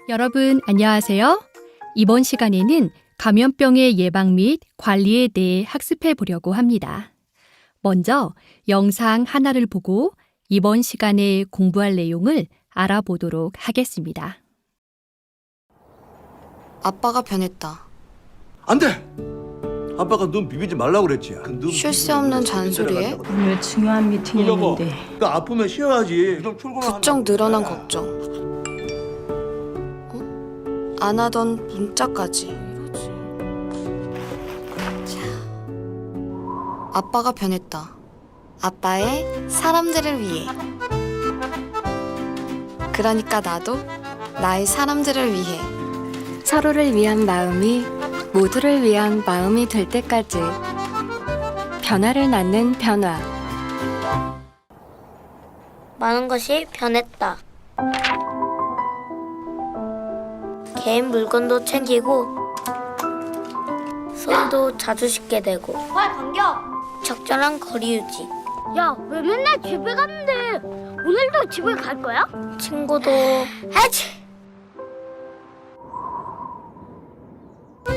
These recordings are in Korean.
여러분 안녕하세요. 이번 시간에는 감염병의 예방 및 관리에 대해 학습해 보려고 합니다. 먼저 영상 하나를 보고 이번 시간에 공부할 내용을 알아보도록 하겠습니다. 아빠가 변했다. 안 돼! 아빠가 눈 비비지 말라고 그랬지. 쉴 새 없는 잔소리에 오늘 중요한 미팅이 있는데 그 아프면 쉬어야지. 그럼 부쩍 늘어난 걱정. 안 하던 문자까지. 아빠가 변했다. 아빠의 사람들을 위해. 그러니까 나도 나의 사람들을 위해. 서로를 위한 마음이 모두를 위한 마음이 될 때까지 변화를 낳는 변화. 많은 것이 변했다. 개인 물건도 챙기고 손도 자주 씻게 되고 적절한 거리 유지. 야, 왜 맨날 집에 갔는데 오늘도 집에 갈 거야? 친구도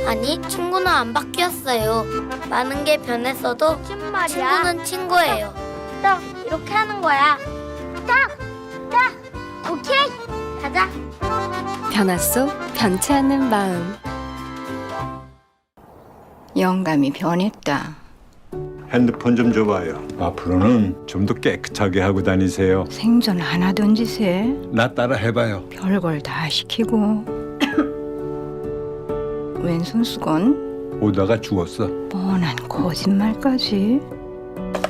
아니, 친구는 안 바뀌었어요. 많은 게 변했어도 무슨 말이야? 친구는 친구예요. 딱 이렇게 하는 거야. 딱, 오케이, 가자. 변화 속 변치 않는 마음. 영감이 변했다. 핸드폰 좀 줘봐요. 앞으로는 좀 더 깨끗하게 하고 다니세요. 생전 안 하던 짓에 나 따라 해봐요. 별걸 다 시키고 왼손 수건 오다가 죽었어. 뻔한 거짓말까지.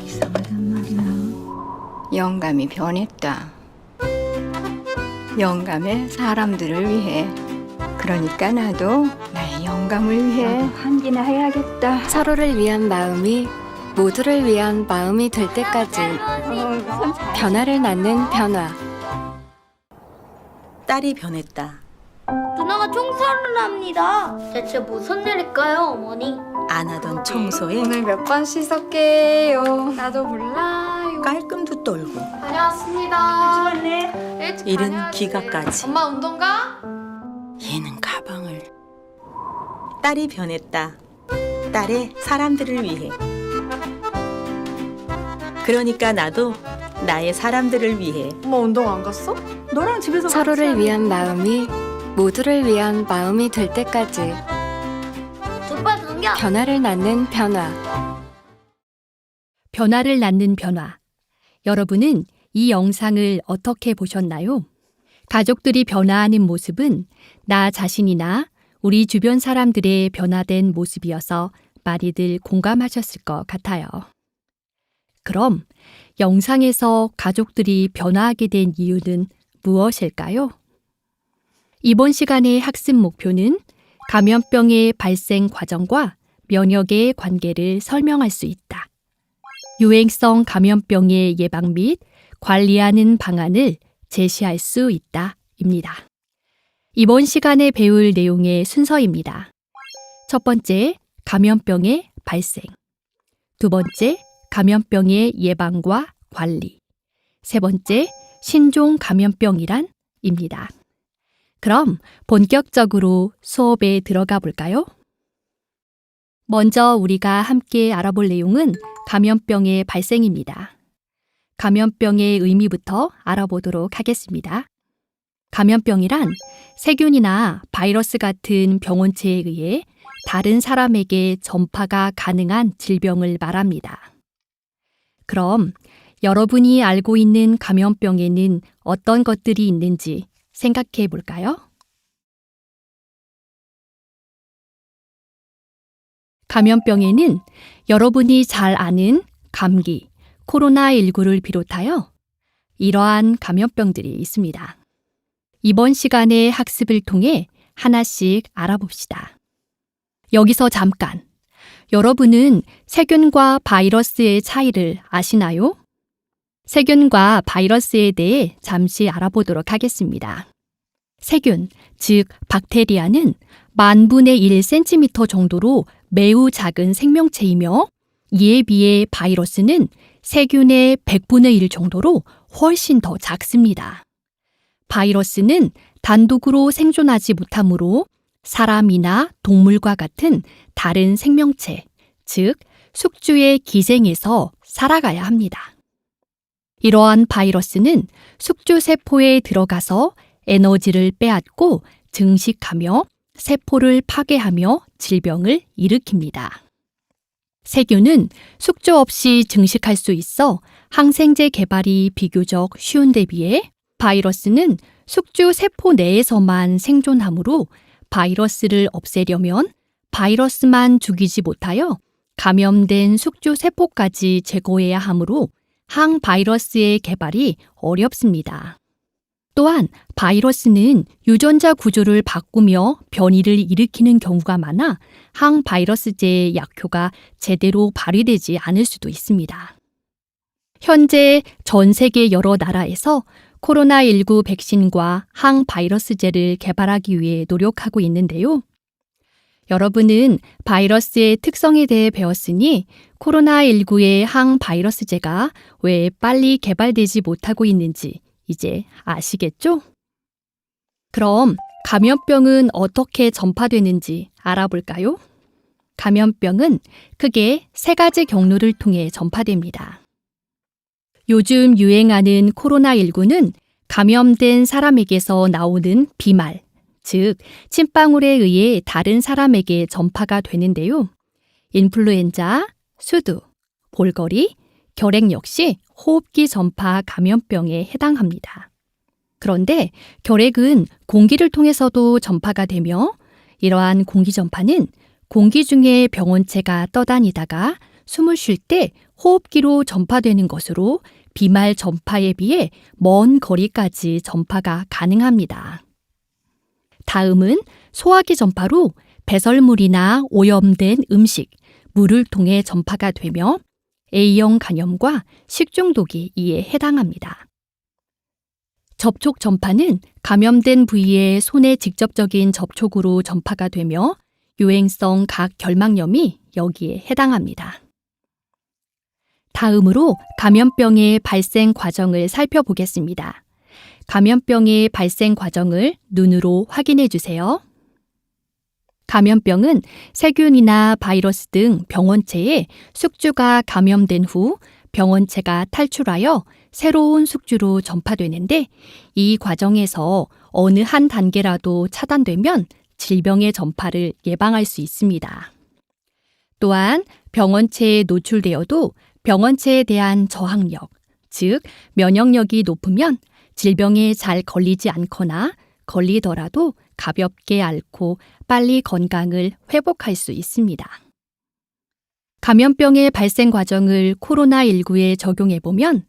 이상하단 말이야. 영감이 변했다. 영감의 사람들을 위해. 그러니까 나도 나의 영감을 위해 한기나 해야겠다. 서로를 위한 마음이 모두를 위한 마음이 될 때까지 변화를 낳는 변화. 딸이 변했다. 누나가 청소를 합니다. 대체 무슨 일일까요, 어머니? 안 하던 청소에 오늘 몇 번 씻었게요? 나도 몰라요. 깔끔도 떨고 다녀왔습니다. 일찍 이른 다녀야지. 기가까지. 엄마 운동 가? 얘는 가방을. 딸이 변했다. 딸의 사람들을 위해. 그러니까 나도 나의 사람들을 위해. 엄마 운동 안 갔어? 너랑 집에서 서로를 위한 마음이 모두를 위한 마음이 될 때까지 두발 당겨. 변화를 낳는 변화. 변화를 낳는 변화. 여러분은 이 영상을 어떻게 보셨나요? 가족들이 변화하는 모습은 나 자신이나 우리 주변 사람들의 변화된 모습이어서 많이들 공감하셨을 것 같아요. 그럼 영상에서 가족들이 변화하게 된 이유는 무엇일까요? 이번 시간의 학습 목표는 감염병의 발생 과정과 면역의 관계를 설명할 수 있다. 유행성 감염병의 예방 및 관리하는 방안을 제시할 수 있다.입니다. 이번 시간에 배울 내용의 순서입니다. 첫 번째, 감염병의 발생. 두 번째, 감염병의 예방과 관리. 세 번째, 신종 감염병이란? 입니다. 그럼 본격적으로 수업에 들어가 볼까요? 먼저 우리가 함께 알아볼 내용은 감염병의 발생입니다. 감염병의 의미부터 알아보도록 하겠습니다. 감염병이란 세균이나 바이러스 같은 병원체에 의해 다른 사람에게 전파가 가능한 질병을 말합니다. 그럼 여러분이 알고 있는 감염병에는 어떤 것들이 있는지 생각해 볼까요? 감염병에는 여러분이 잘 아는 감기, 코로나19를 비롯하여 이러한 감염병들이 있습니다. 이번 시간의 학습을 통해 하나씩 알아봅시다. 여기서 잠깐, 여러분은 세균과 바이러스의 차이를 아시나요? 세균과 바이러스에 대해 잠시 알아보도록 하겠습니다. 세균, 즉 박테리아는 10,000분의 1cm 정도로 매우 작은 생명체이며 이에 비해 바이러스는 세균의 100분의 1 정도로 훨씬 더 작습니다. 바이러스는 단독으로 생존하지 못하므로 사람이나 동물과 같은 다른 생명체, 즉 숙주의 기생에서 살아가야 합니다. 이러한 바이러스는 숙주 세포에 들어가서 에너지를 빼앗고 증식하며 세포를 파괴하며 질병을 일으킵니다. 세균은 숙주 없이 증식할 수 있어 항생제 개발이 비교적 쉬운 데 비해 바이러스는 숙주 세포 내에서만 생존하므로 바이러스를 없애려면 바이러스만 죽이지 못하여 감염된 숙주 세포까지 제거해야 하므로 항바이러스의 개발이 어렵습니다. 또한 바이러스는 유전자 구조를 바꾸며 변이를 일으키는 경우가 많아 항바이러스제의 약효가 제대로 발휘되지 않을 수도 있습니다. 현재 전 세계 여러 나라에서 코로나19 백신과 항바이러스제를 개발하기 위해 노력하고 있는데요. 여러분은 바이러스의 특성에 대해 배웠으니 코로나19의 항바이러스제가 왜 빨리 개발되지 못하고 있는지 이제 아시겠죠? 그럼 감염병은 어떻게 전파되는지 알아볼까요? 감염병은 크게 3가지 경로를 통해 전파됩니다. 요즘 유행하는 코로나19는 감염된 사람에게서 나오는 비말, 즉 침방울에 의해 다른 사람에게 전파가 되는데요. 인플루엔자, 수두, 볼거리, 결핵 역시 호흡기 전파 감염병에 해당합니다. 그런데 결핵은 공기를 통해서도 전파가 되며 이러한 공기 전파는 공기 중에 병원체가 떠다니다가 숨을 쉴 때 호흡기로 전파되는 것으로 비말 전파에 비해 먼 거리까지 전파가 가능합니다. 다음은 소화기 전파로 배설물이나 오염된 음식, 물을 통해 전파가 되며 A형 간염과 식중독이 이에 해당합니다. 접촉 전파는 감염된 부위의 손의 직접적인 접촉으로 전파가 되며 유행성 각 결막염이 여기에 해당합니다. 다음으로 감염병의 발생 과정을 살펴보겠습니다. 감염병의 발생 과정을 눈으로 확인해 주세요. 감염병은 세균이나 바이러스 등 병원체에 숙주가 감염된 후 병원체가 탈출하여 새로운 숙주로 전파되는데 이 과정에서 어느 한 단계라도 차단되면 질병의 전파를 예방할 수 있습니다. 또한 병원체에 노출되어도 병원체에 대한 저항력, 즉 면역력이 높으면 질병에 잘 걸리지 않거나 걸리더라도 가볍게 앓고 빨리 건강을 회복할 수 있습니다. 감염병의 발생 과정을 코로나19에 적용해보면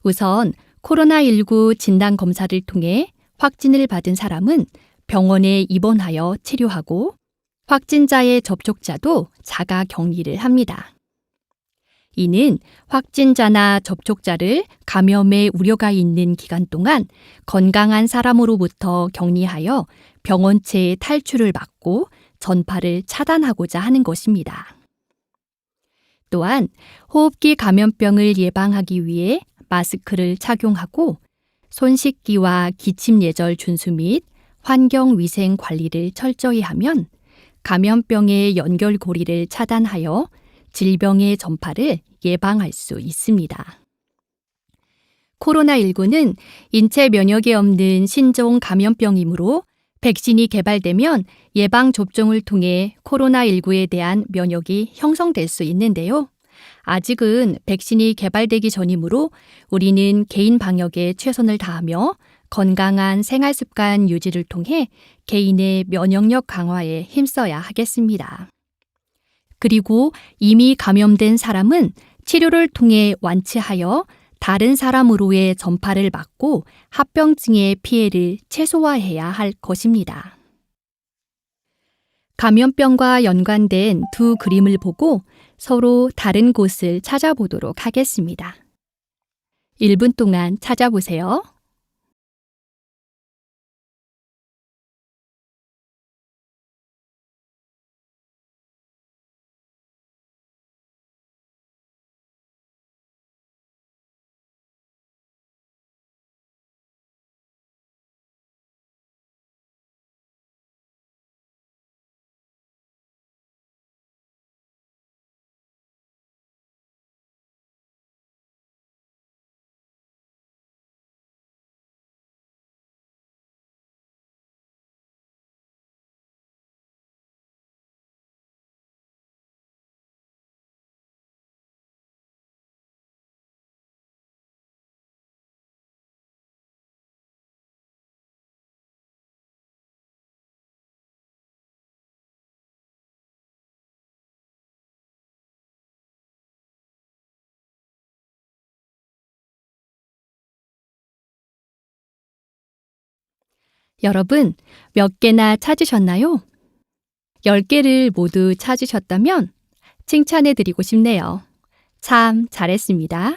우선 코로나19 진단 검사를 통해 확진을 받은 사람은 병원에 입원하여 치료하고 확진자의 접촉자도 자가 격리를 합니다. 이는 확진자나 접촉자를 감염의 우려가 있는 기간 동안 건강한 사람으로부터 격리하여 병원체의 탈출을 막고 전파를 차단하고자 하는 것입니다. 또한 호흡기 감염병을 예방하기 위해 마스크를 착용하고 손 씻기와 기침 예절 준수 및 환경위생 관리를 철저히 하면 감염병의 연결고리를 차단하여 질병의 전파를 예방할 수 있습니다. 코로나19는 인체 면역이 없는 신종 감염병이므로 백신이 개발되면 예방접종을 통해 코로나19에 대한 면역이 형성될 수 있는데요. 아직은 백신이 개발되기 전이므로 우리는 개인 방역에 최선을 다하며 건강한 생활습관 유지를 통해 개인의 면역력 강화에 힘써야 하겠습니다. 그리고 이미 감염된 사람은 치료를 통해 완치하여 다른 사람으로의 전파를 막고 합병증의 피해를 최소화해야 할 것입니다. 감염병과 연관된 두 그림을 보고 서로 다른 곳을 찾아보도록 하겠습니다. 1분 동안 찾아보세요. 여러분, 몇 개나 찾으셨나요? 10개를 모두 찾으셨다면 칭찬해 드리고 싶네요. 참 잘했습니다.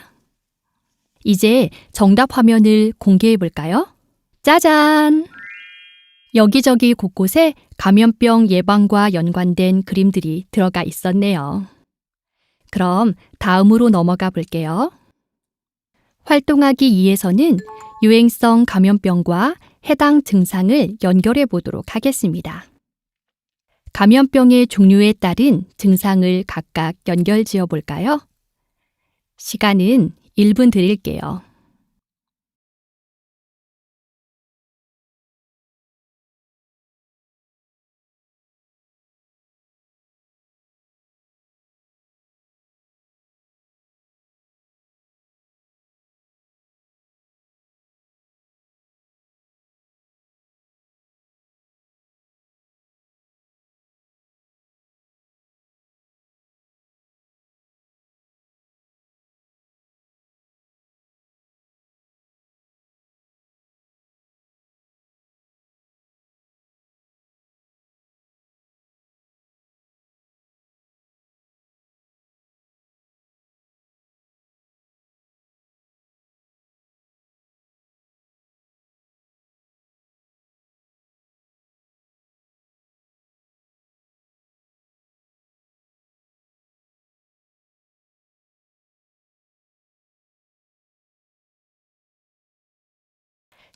이제 정답 화면을 공개해 볼까요? 짜잔! 여기저기 곳곳에 감염병 예방과 연관된 그림들이 들어가 있었네요. 그럼 다음으로 넘어가 볼게요. 활동하기 2에서는 유행성 감염병과 해당 증상을 연결해 보도록 하겠습니다. 감염병의 종류에 따른 증상을 각각 연결 지어 볼까요? 시간은 1분 드릴게요.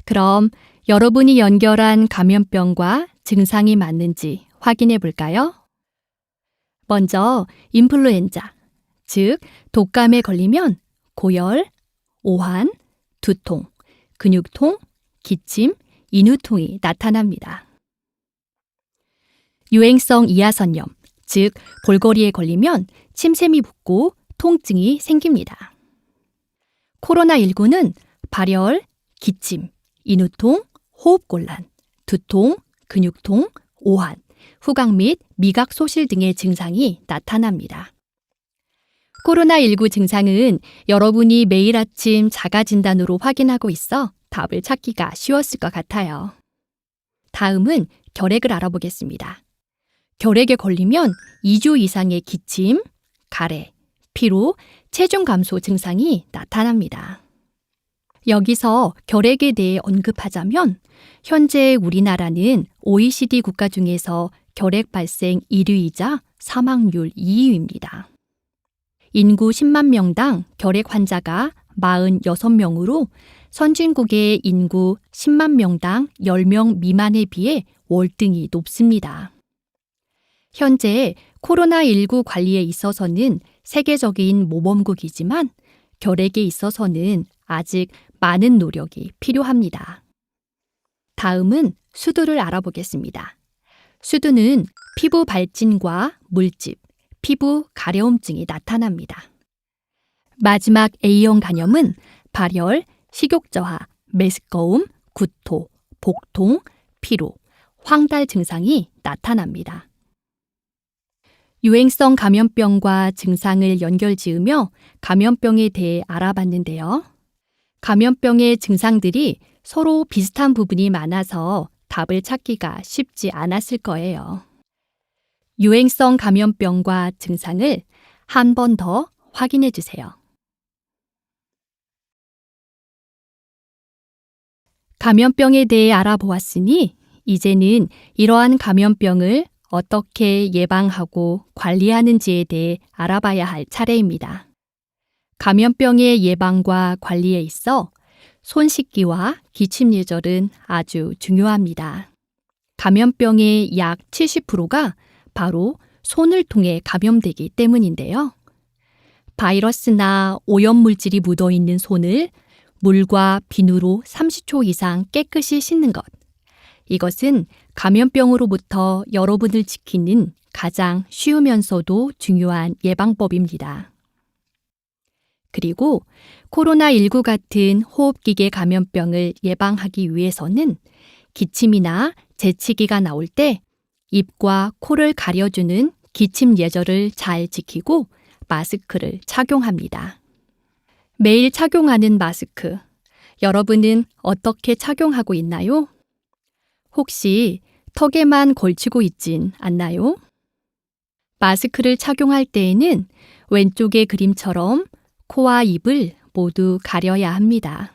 그럼 여러분이 연결한 감염병과 증상이 맞는지 확인해 볼까요? 먼저 인플루엔자, 즉 독감에 걸리면 고열, 오한, 두통, 근육통, 기침, 인후통이 나타납니다. 유행성 이하선염, 즉 볼거리에 걸리면 침샘이 붓고 통증이 생깁니다. 코로나19는 발열, 기침, 인후통, 호흡곤란, 두통, 근육통, 오한, 후각 및 미각 소실 등의 증상이 나타납니다. 코로나19 증상은 여러분이 매일 아침 자가진단으로 확인하고 있어 답을 찾기가 쉬웠을 것 같아요. 다음은 결핵을 알아보겠습니다. 결핵에 걸리면 2주 이상의 기침, 가래, 피로, 체중 감소 증상이 나타납니다. 여기서 결핵에 대해 언급하자면 현재 우리나라는 OECD 국가 중에서 결핵 발생 1위이자 사망률 2위입니다. 인구 10만 명당 결핵 환자가 46명으로 선진국의 인구 10만 명당 10명 미만에 비해 월등히 높습니다. 현재 코로나19 관리에 있어서는 세계적인 모범국이지만 결핵에 있어서는 아직 많은 노력이 필요합니다. 다음은 수두를 알아보겠습니다. 수두는 피부 발진과 물집, 피부 가려움증이 나타납니다. 마지막 A형 간염은 발열, 식욕저하, 메스꺼움, 구토, 복통, 피로, 황달 증상이 나타납니다. 유행성 감염병과 증상을 연결지으며 감염병에 대해 알아봤는데요. 감염병의 증상들이 서로 비슷한 부분이 많아서 답을 찾기가 쉽지 않았을 거예요. 유행성 감염병과 증상을 한 번 더 확인해 주세요. 감염병에 대해 알아보았으니 이제는 이러한 감염병을 어떻게 예방하고 관리하는지에 대해 알아봐야 할 차례입니다. 감염병의 예방과 관리에 있어 손 씻기와 기침 예절은 아주 중요합니다. 감염병의 약 70%가 바로 손을 통해 감염되기 때문인데요. 바이러스나 오염물질이 묻어있는 손을 물과 비누로 30초 이상 깨끗이 씻는 것. 이것은 감염병으로부터 여러분을 지키는 가장 쉬우면서도 중요한 예방법입니다. 그리고 코로나19 같은 호흡기계 감염병을 예방하기 위해서는 기침이나 재채기가 나올 때 입과 코를 가려주는 기침 예절을 잘 지키고 마스크를 착용합니다. 매일 착용하는 마스크, 여러분은 어떻게 착용하고 있나요? 혹시 턱에만 걸치고 있진 않나요? 마스크를 착용할 때에는 왼쪽의 그림처럼 코와 입을 모두 가려야 합니다.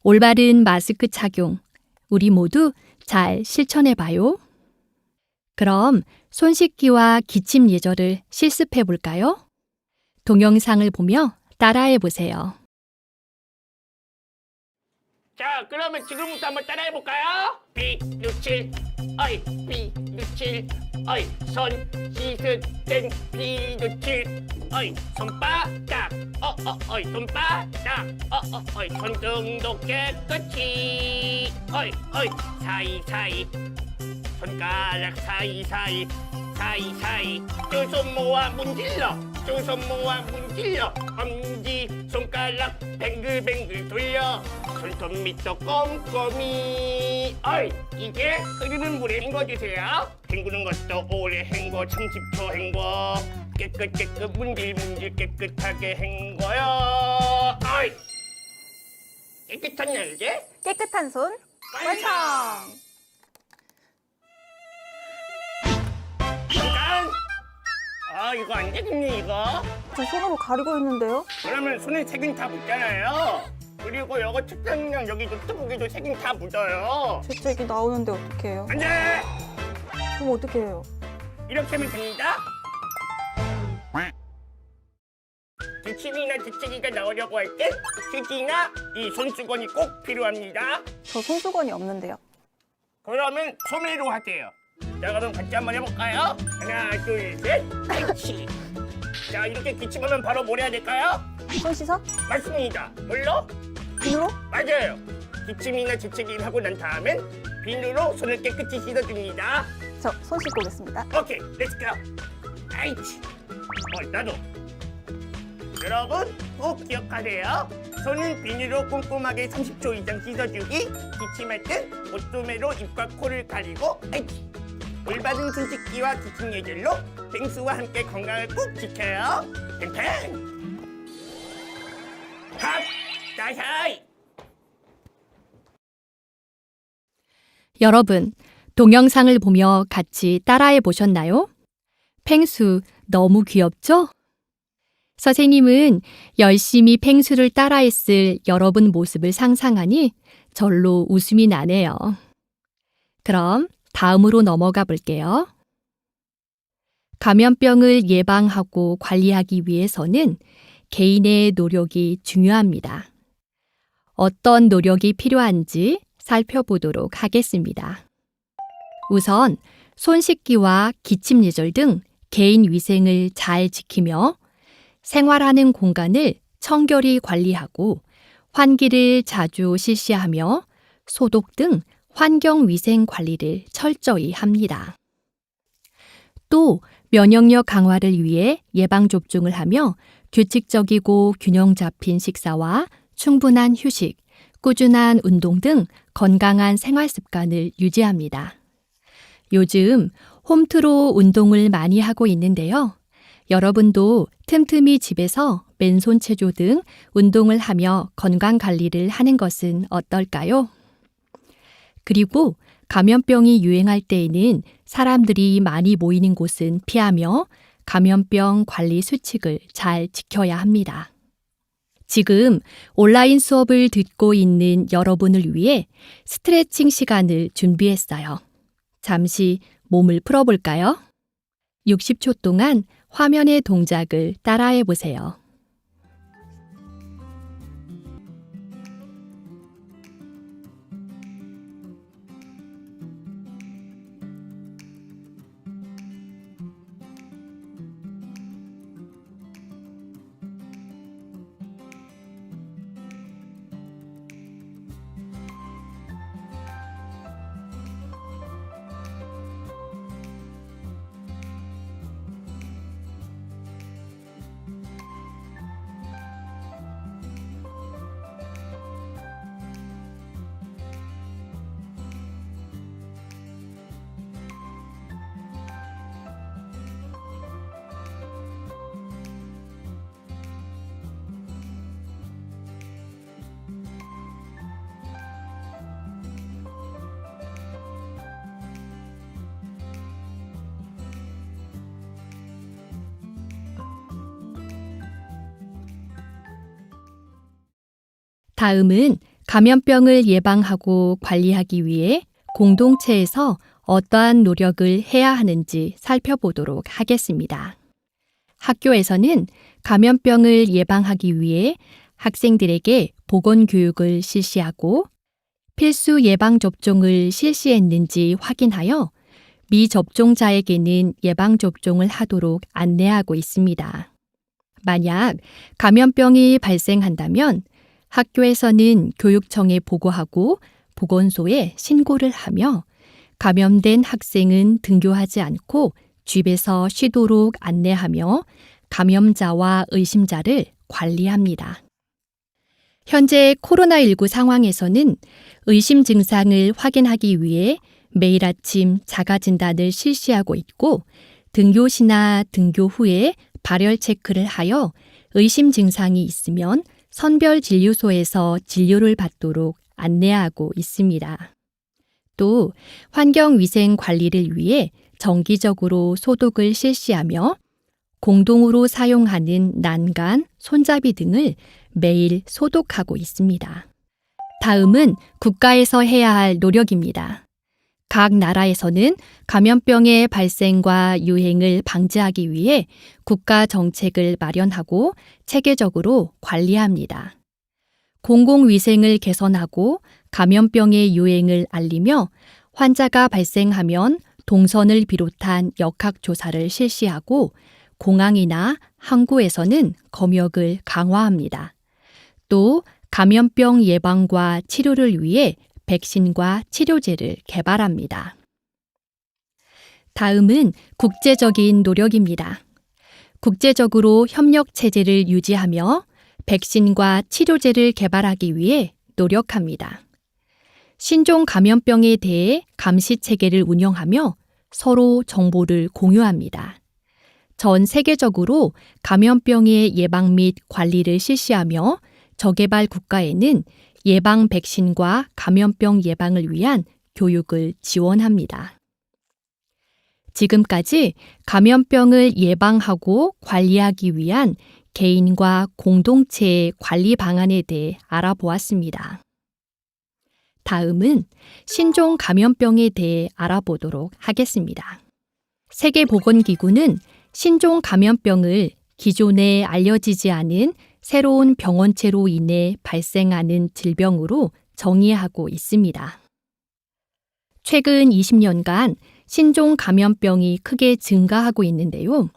올바른 마스크 착용, 우리 모두 잘 실천해 봐요. 그럼 손 씻기와 기침 예절을 실습해 볼까요? 동영상을 보며 따라해 보세요. 자, 그러면 지금부터 한번 따라해볼까요? 비누칠, 어이, 비누칠, 어이, 손 씻을 땐 비누칠, 어이, 손바닥, 어이, 손바닥, 어이, 손등도 깨끗이, 어이, 사이사이, 손가락 사이사이, 사이사이, 두 손 모아 문질러, 두 손 모아 문질러, 엄지, 손가락 뱅글뱅글 돌려, 손톱 밑도 꼼꼼히. 어이, 이제 흐르는 물에 헹궈주세요. 헹구는 것도 오래 헹궈, 30초 헹궈. 깨끗 문질문질 깨끗하게 헹궈요. 어이, 깨끗하냐 이제? 깨끗한 손 완성! 잠깐! 이거 안 되겠네 이거. 저 손으로 가리고 있는데요? 그러면 손에 색은 다 묻잖아요. 그리고 이거 책상이랑 여기 노트북에도 색은 다 묻어요. 재채기 나오는데 어떻게 해요? 안 돼! 그럼 어떻게 해요? 이렇게 하면 됩니다. 기침이나 재채기가 나오려고 할 땐 휴지나 이 손수건이 꼭 필요합니다. 저 손수건이 없는데요. 그러면 소매로 하세요. 자, 그럼 같이 한번 해볼까요? 하나, 둘, 셋, 아이치. 자, 이렇게 기침하면 바로 뭘 해야 될까요? 손 씻어? 맞습니다. 물로? 비누로? 맞아요. 기침이나 재채기를 하고 난 다음엔 비누로 손을 깨끗이 씻어줍니다. 저 손 씻고 오겠습니다. 오케이, 렛츠고. 아이치. 나도. 여러분 꼭 기억하세요. 손은 비누로 꼼꼼하게 30초 이상 씻어주기. 기침할 땐 옷소매로 입과 코를 가리고 아이치. 올바른 손 씻기와 기침 예절로 펭수와 함께 건강을 꼭 지켜요. 팽팽. 합! 나사이! 여러분, 동영상을 보며 같이 따라해 보셨나요? 펭수 너무 귀엽죠? 선생님은 열심히 펭수를 따라했을 여러분 모습을 상상하니 절로 웃음이 나네요. 그럼 다음으로 넘어가 볼게요. 감염병을 예방하고 관리하기 위해서는 개인의 노력이 중요합니다. 어떤 노력이 필요한지 살펴보도록 하겠습니다. 우선 손 씻기와 기침 예절 등 개인 위생을 잘 지키며 생활하는 공간을 청결히 관리하고 환기를 자주 실시하며 소독 등 환경위생 관리를 철저히 합니다. 또 면역력 강화를 위해 예방접종을 하며 규칙적이고 균형 잡힌 식사와 충분한 휴식, 꾸준한 운동 등 건강한 생활 습관을 유지합니다. 요즘 홈트로 운동을 많이 하고 있는데요. 여러분도 틈틈이 집에서 맨손 체조 등 운동을 하며 건강 관리를 하는 것은 어떨까요? 그리고 감염병이 유행할 때에는 사람들이 많이 모이는 곳은 피하며 감염병 관리 수칙을 잘 지켜야 합니다. 지금 온라인 수업을 듣고 있는 여러분을 위해 스트레칭 시간을 준비했어요. 잠시 몸을 풀어볼까요? 60초 동안 화면의 동작을 따라해 보세요. 다음은 감염병을 예방하고 관리하기 위해 공동체에서 어떠한 노력을 해야 하는지 살펴보도록 하겠습니다. 학교에서는 감염병을 예방하기 위해 학생들에게 보건교육을 실시하고 필수 예방접종을 실시했는지 확인하여 미접종자에게는 예방접종을 하도록 안내하고 있습니다. 만약 감염병이 발생한다면 학교에서는 교육청에 보고하고 보건소에 신고를 하며 감염된 학생은 등교하지 않고 집에서 쉬도록 안내하며 감염자와 의심자를 관리합니다. 현재 코로나19 상황에서는 의심 증상을 확인하기 위해 매일 아침 자가진단을 실시하고 있고 등교 시나 등교 후에 발열 체크를 하여 의심 증상이 있으면 선별진료소에서 진료를 받도록 안내하고 있습니다. 또 환경위생 관리를 위해 정기적으로 소독을 실시하며 공동으로 사용하는 난간, 손잡이 등을 매일 소독하고 있습니다. 다음은 국가에서 해야 할 노력입니다. 각 나라에서는 감염병의 발생과 유행을 방지하기 위해 국가 정책을 마련하고 체계적으로 관리합니다. 공공위생을 개선하고 감염병의 유행을 알리며 환자가 발생하면 동선을 비롯한 역학조사를 실시하고 공항이나 항구에서는 검역을 강화합니다. 또 감염병 예방과 치료를 위해 백신과 치료제를 개발합니다. 다음은 국제적인 노력입니다. 국제적으로 협력 체제를 유지하며 백신과 치료제를 개발하기 위해 노력합니다. 신종 감염병에 대해 감시 체계를 운영하며 서로 정보를 공유합니다. 전 세계적으로 감염병의 예방 및 관리를 실시하며 저개발 국가에는 예방 백신과 감염병 예방을 위한 교육을 지원합니다. 지금까지 감염병을 예방하고 관리하기 위한 개인과 공동체의 관리 방안에 대해 알아보았습니다. 다음은 신종 감염병에 대해 알아보도록 하겠습니다. 세계보건기구는 신종 감염병을 기존에 알려지지 않은 새로운 병원체로 인해 발생하는 질병으로 정의하고 있습니다. 최근 20년간 신종 감염병이 크게 증가하고 있는데요.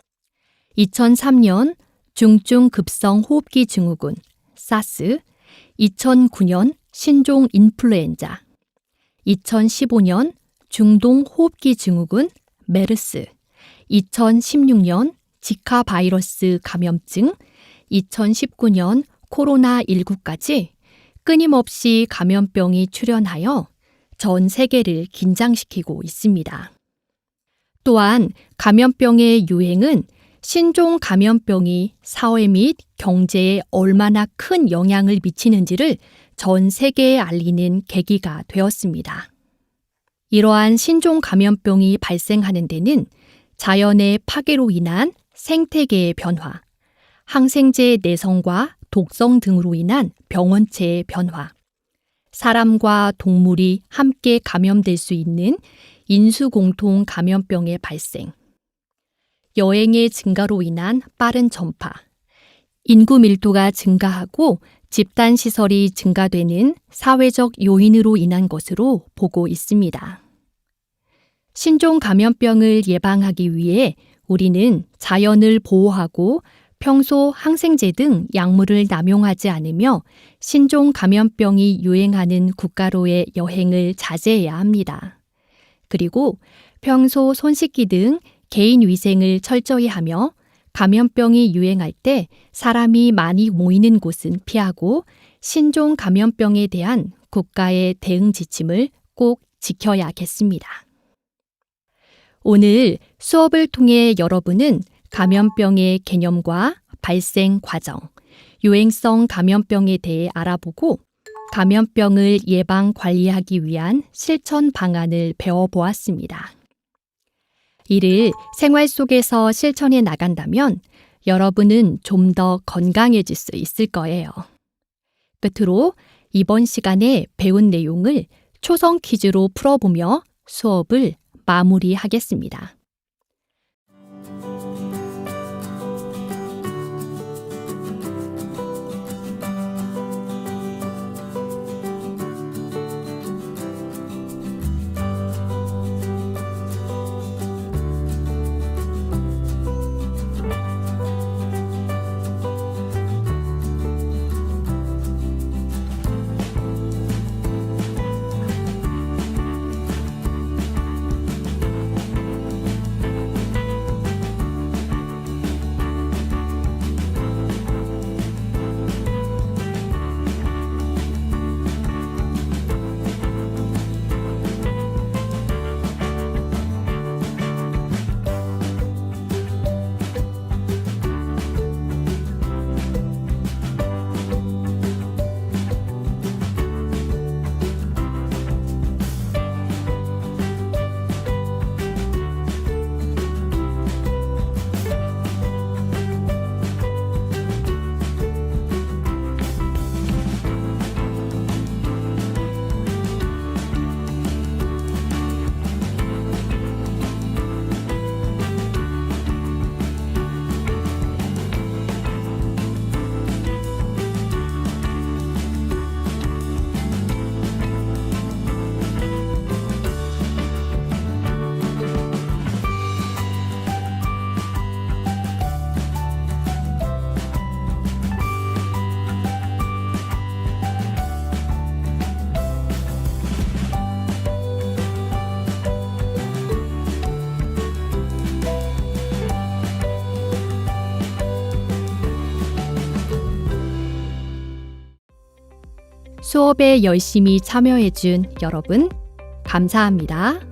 2003년 중증급성 호흡기 증후군 사스, 2009년 신종 인플루엔자, 2015년 중동 호흡기 증후군 메르스, 2016년 지카 바이러스 감염증, 2019년 코로나19까지 끊임없이 감염병이 출현하여 전 세계를 긴장시키고 있습니다. 또한 감염병의 유행은 신종 감염병이 사회 및 경제에 얼마나 큰 영향을 미치는지를 전 세계에 알리는 계기가 되었습니다. 이러한 신종 감염병이 발생하는 데는 자연의 파괴로 인한 생태계의 변화, 항생제 내성과 독성 등으로 인한 병원체의 변화, 사람과 동물이 함께 감염될 수 있는 인수공통 감염병의 발생, 여행의 증가로 인한 빠른 전파, 인구 밀도가 증가하고 집단시설이 증가되는 사회적 요인으로 인한 것으로 보고 있습니다. 신종 감염병을 예방하기 위해 우리는 자연을 보호하고 평소 항생제 등 약물을 남용하지 않으며 신종 감염병이 유행하는 국가로의 여행을 자제해야 합니다. 그리고 평소 손 씻기 등 개인 위생을 철저히 하며 감염병이 유행할 때 사람이 많이 모이는 곳은 피하고 신종 감염병에 대한 국가의 대응 지침을 꼭 지켜야겠습니다. 오늘 수업을 통해 여러분은 감염병의 개념과 발생 과정, 유행성 감염병에 대해 알아보고 감염병을 예방 관리하기 위한 실천 방안을 배워보았습니다. 이를 생활 속에서 실천해 나간다면 여러분은 좀 더 건강해질 수 있을 거예요. 끝으로 이번 시간에 배운 내용을 초성 퀴즈로 풀어보며 수업을 마무리하겠습니다. 수업에 열심히 참여해준 여러분, 감사합니다.